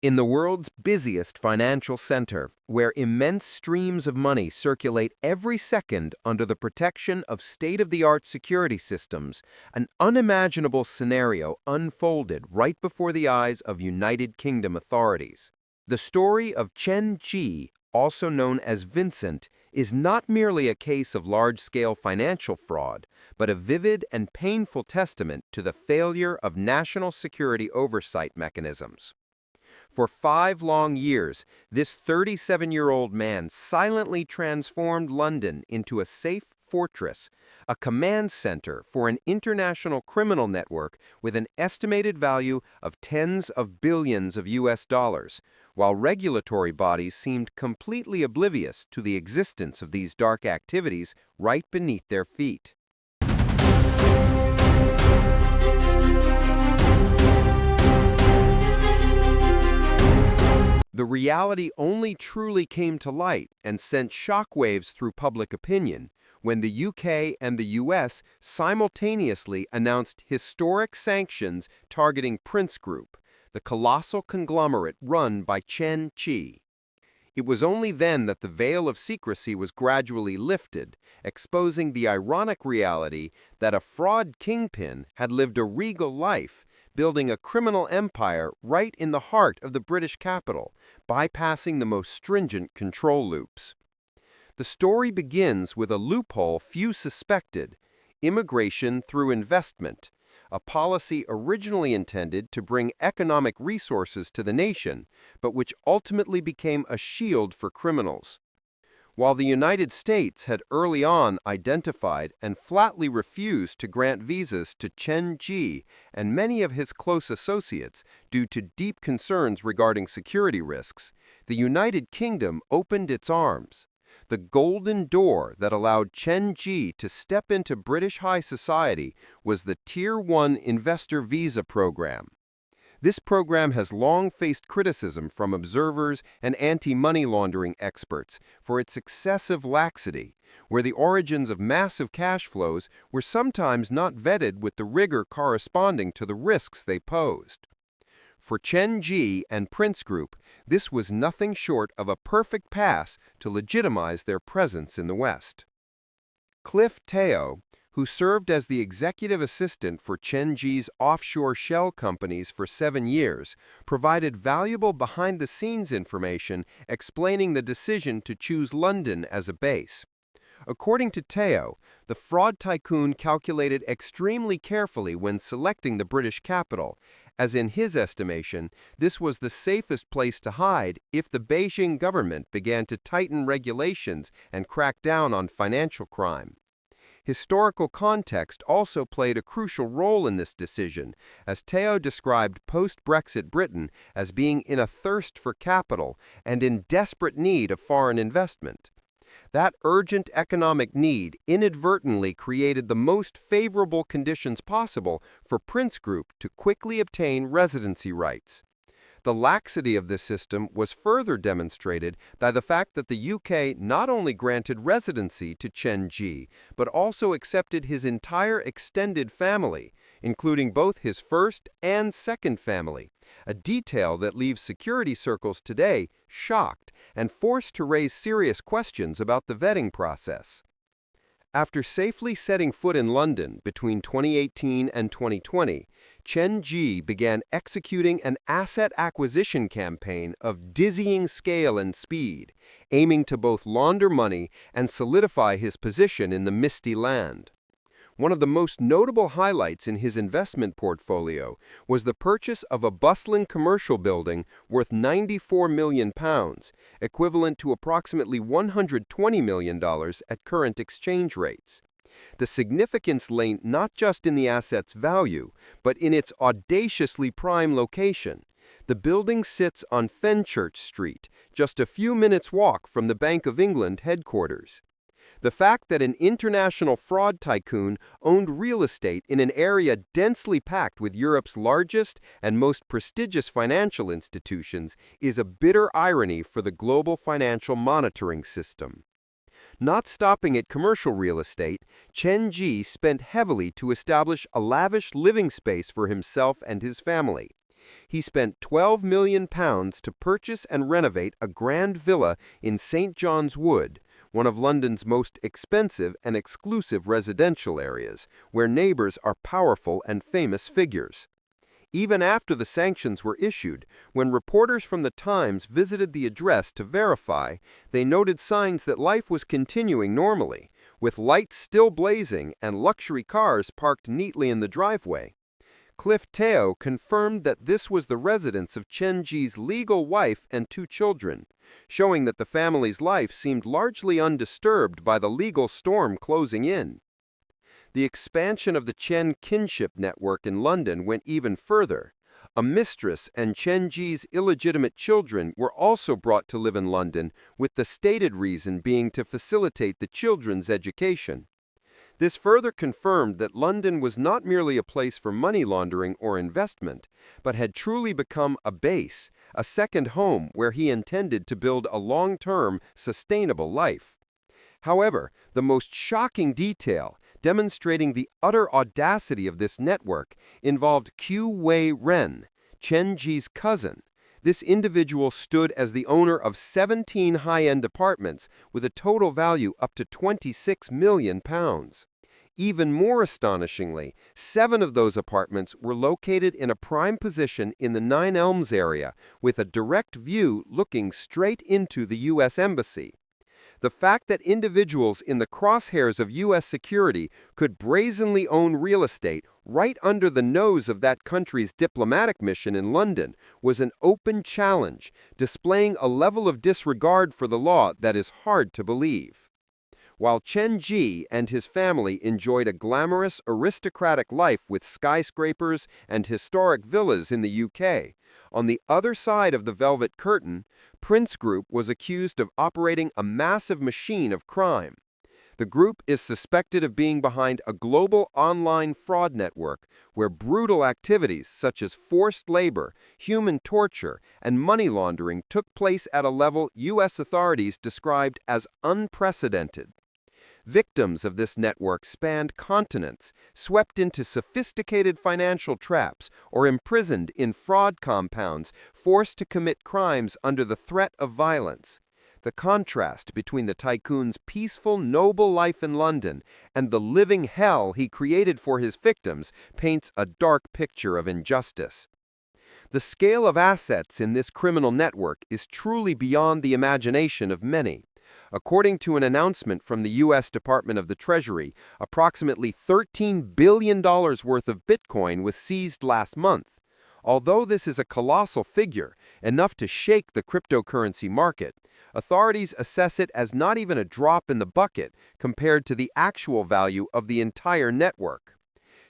In the world's busiest financial center, where immense streams of money circulate every second under the protection of state-of-the-art security systems, an unimaginable scenario unfolded right before the eyes of United Kingdom authorities. The story of Chen Zhi, also known as Vincent, is not merely a case of large-scale financial fraud, but a vivid and painful testament to the failure of national security oversight mechanisms. For 5 long years, this 37-year-old man silently transformed London into a safe fortress, a command center for an international criminal network with an estimated value of tens of billions of US dollars, while regulatory bodies seemed completely oblivious to the existence of these dark activities right beneath their feet. The reality only truly came to light and sent shockwaves through public opinion when the UK and the US simultaneously announced historic sanctions targeting Prince Group, the colossal conglomerate run by Chen Zhi. It was only then that the veil of secrecy was gradually lifted, exposing the ironic reality that a fraud kingpin had lived a regal life, building a criminal empire right in the heart of the British capital, bypassing the most stringent control loops. The story begins with a loophole few suspected: immigration through investment, a policy originally intended to bring economic resources to the nation, but which ultimately became a shield for criminals. While the United States had early on identified and flatly refused to grant visas to Chen Zhi and many of his close associates due to deep concerns regarding security risks, the United Kingdom opened its arms. The golden door that allowed Chen Zhi to step into British high society was the Tier 1 Investor Visa Program. This program has long faced criticism from observers and anti-money laundering experts for its excessive laxity, where the origins of massive cash flows were sometimes not vetted with the rigor corresponding to the risks they posed. For Chen Zhi and Prince Group, this was nothing short of a perfect pass to legitimize their presence in the West. Cliff Teo, who served as the executive assistant for Chen Zhi's offshore shell companies for 7 years, provided valuable behind-the-scenes information explaining the decision to choose London as a base. According to Teo, the fraud tycoon calculated extremely carefully when selecting the British capital, as in his estimation, this was the safest place to hide if the Beijing government began to tighten regulations and crack down on financial crime. Historical context also played a crucial role in this decision, as Teo described post-Brexit Britain as being in a thirst for capital and in desperate need of foreign investment. That urgent economic need inadvertently created the most favorable conditions possible for Prince Group to quickly obtain residency rights. The laxity of this system was further demonstrated by the fact that the UK not only granted residency to Chen Zhi, but also accepted his entire extended family, including both his first and second family, a detail that leaves security circles today shocked and forced to raise serious questions about the vetting process. After safely setting foot in London between 2018 and 2020, Chen Zhi began executing an asset acquisition campaign of dizzying scale and speed, aiming to both launder money and solidify his position in the misty land. One of the most notable highlights in his investment portfolio was the purchase of a bustling commercial building worth £94 million, equivalent to approximately $120 million at current exchange rates. The significance lay not just in the asset's value, but in its audaciously prime location. The building sits on Fenchurch Street, just a few minutes' walk from the Bank of England headquarters. The fact that an international fraud tycoon owned real estate in an area densely packed with Europe's largest and most prestigious financial institutions is a bitter irony for the global financial monitoring system. Not stopping at commercial real estate, Chen Zhi spent heavily to establish a lavish living space for himself and his family. He spent £12 million to purchase and renovate a grand villa in St. John's Wood, one of London's most expensive and exclusive residential areas, where neighbors are powerful and famous figures. Even after the sanctions were issued, when reporters from the Times visited the address to verify, they noted signs that life was continuing normally, with lights still blazing and luxury cars parked neatly in the driveway. Cliff Teo confirmed that this was the residence of Chen Zhi's legal wife and 2 children, showing that the family's life seemed largely undisturbed by the legal storm closing in. The expansion of the Chen kinship network in London went even further. A mistress and Chen Zhi's illegitimate children were also brought to live in London, with the stated reason being to facilitate the children's education. This further confirmed that London was not merely a place for money laundering or investment, but had truly become a base, a second home where he intended to build a long-term, sustainable life. However, the most shocking detail, demonstrating the utter audacity of this network, involved Qiu Wei Ren, Chen Zhi's cousin. This individual stood as the owner of 17 high-end apartments with a total value up to £26 million. Even more astonishingly, 7 of those apartments were located in a prime position in the Nine Elms area, with a direct view looking straight into the U.S. Embassy. The fact that individuals in the crosshairs of U.S. security could brazenly own real estate right under the nose of that country's diplomatic mission in London was an open challenge, displaying a level of disregard for the law that is hard to believe. While Chen Zhi and his family enjoyed a glamorous, aristocratic life with skyscrapers and historic villas in the UK, on the other side of the Velvet Curtain, Prince Group was accused of operating a massive machine of crime. The group is suspected of being behind a global online fraud network where brutal activities such as forced labor, human torture, and money laundering took place at a level U.S. authorities described as unprecedented. Victims of this network spanned continents, swept into sophisticated financial traps, or imprisoned in fraud compounds, forced to commit crimes under the threat of violence. The contrast between the tycoon's peaceful, noble life in London and the living hell he created for his victims paints a dark picture of injustice. The scale of assets in this criminal network is truly beyond the imagination of many. According to an announcement from the U.S. Department of the Treasury, approximately $13 billion worth of Bitcoin was seized last month. Although this is a colossal figure, enough to shake the cryptocurrency market, authorities assess it as not even a drop in the bucket compared to the actual value of the entire network.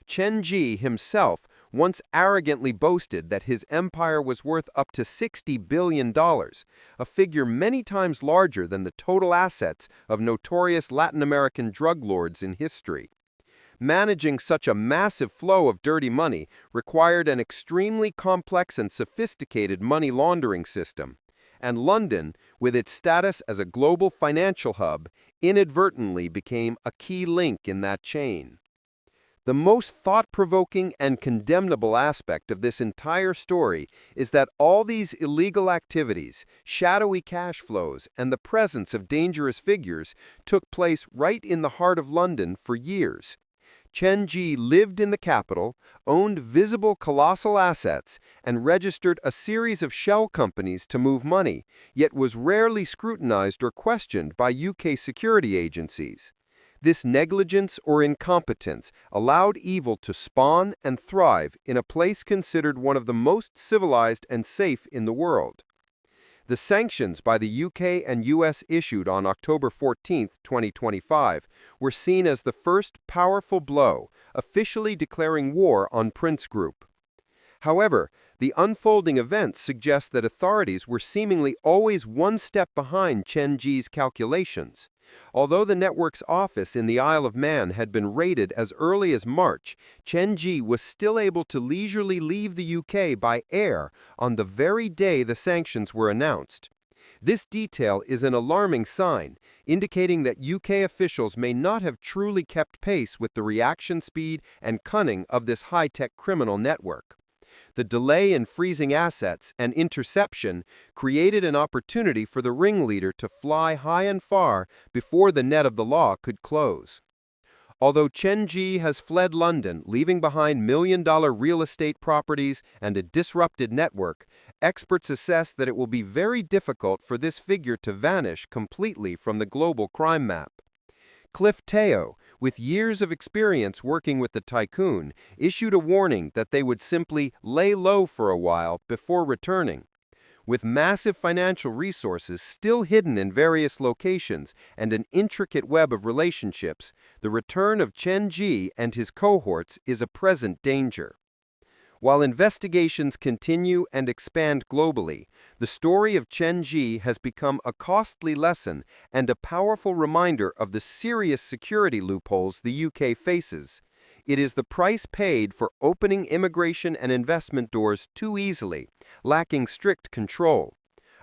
Chen Zhi himself once arrogantly boasted that his empire was worth up to $60 billion, a figure many times larger than the total assets of notorious Latin American drug lords in history. Managing such a massive flow of dirty money required an extremely complex and sophisticated money laundering system, and London, with its status as a global financial hub, inadvertently became a key link in that chain. The most thought-provoking and condemnable aspect of this entire story is that all these illegal activities, shadowy cash flows, and the presence of dangerous figures took place right in the heart of London for years. Chen Zhi lived in the capital, owned visible colossal assets, and registered a series of shell companies to move money, yet was rarely scrutinized or questioned by UK security agencies. This negligence or incompetence allowed evil to spawn and thrive in a place considered one of the most civilized and safe in the world. The sanctions by the UK and US issued on October 14, 2025, were seen as the first powerful blow, officially declaring war on Prince Group. However, the unfolding events suggest that authorities were seemingly always one step behind Chen Zhi's calculations. Although the network's office in the Isle of Man had been raided as early as March, Chen Zhi was still able to leisurely leave the UK by air on the very day the sanctions were announced. This detail is an alarming sign, indicating that UK officials may not have truly kept pace with the reaction speed and cunning of this high-tech criminal network. The delay in freezing assets and interception created an opportunity for the ringleader to fly high and far before the net of the law could close. Although Chen Zhi has fled London, leaving behind million-dollar real estate properties and a disrupted network, experts assess that it will be very difficult for this figure to vanish completely from the global crime map. Cliff Teo, with years of experience working with the tycoon, issued a warning that they would simply lay low for a while before returning. With massive financial resources still hidden in various locations and an intricate web of relationships, the return of Chen Zhi and his cohorts is a present danger. While investigations continue and expand globally, the story of Chen Zhi has become a costly lesson and a powerful reminder of the serious security loopholes the UK faces. It is the price paid for opening immigration and investment doors too easily, lacking strict control.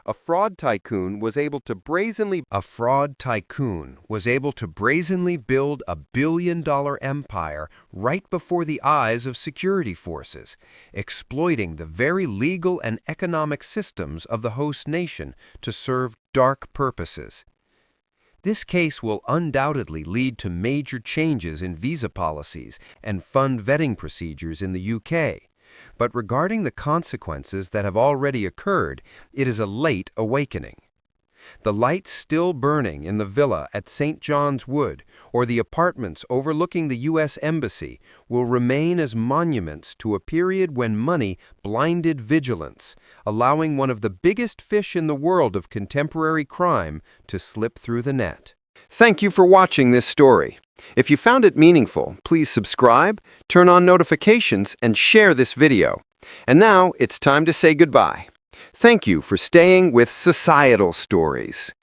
A fraud tycoon was able to brazenly build a billion-dollar empire right before the eyes of security forces, exploiting the very legal and economic systems of the host nation to serve dark purposes. This case will undoubtedly lead to major changes in visa policies and fund vetting procedures in the UK. But regarding the consequences that have already occurred, it is a late awakening. The lights still burning in the villa at St. John's Wood or the apartments overlooking the U.S. Embassy will remain as monuments to a period when money blinded vigilance, allowing one of the biggest fish in the world of contemporary crime to slip through the net. Thank you for watching this story. If you found it meaningful, please subscribe, turn on notifications, and share this video. And now it's time to say goodbye. Thank you for staying with Societal Stories.